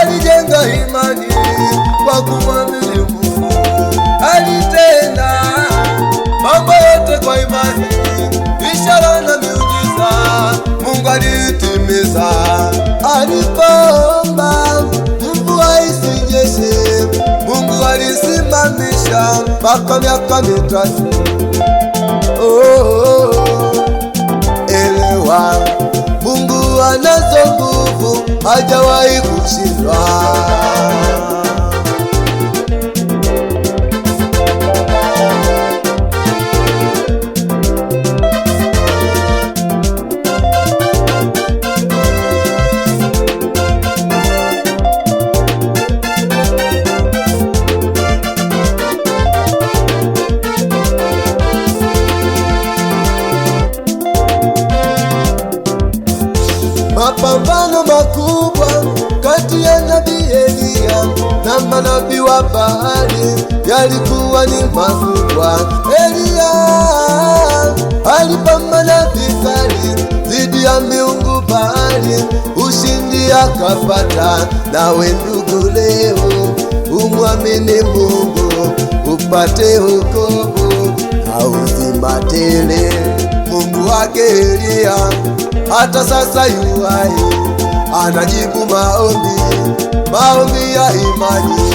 Alijenga imani kwa kumwamini Mungu, alitenda mambo yote kwa imani, ishara na miujiza Mungu alitimiza. Alipoomba mvua isinyeshe, Mungu alisimamisha mpaka miaka mitatu. Elewa, Mungu anazo nguvu, hajawahi kushindwa. Mapambano makubwa kati ya nabii Eliya na manabii wa Baali yalikuwa ni makubwa. Eliya alipambana vikali dhidi ya miungu Baali, ushindi akapata. Nawe ndugu, leo umwamini Mungu upate wokovu na uzima tele. Mungu wake Eliya hata sasa yu hai, anajibu maombi ya imani.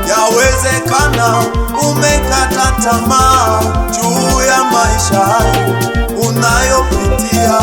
Yawezekana umekata tamaa juu ya maisha unayopitia.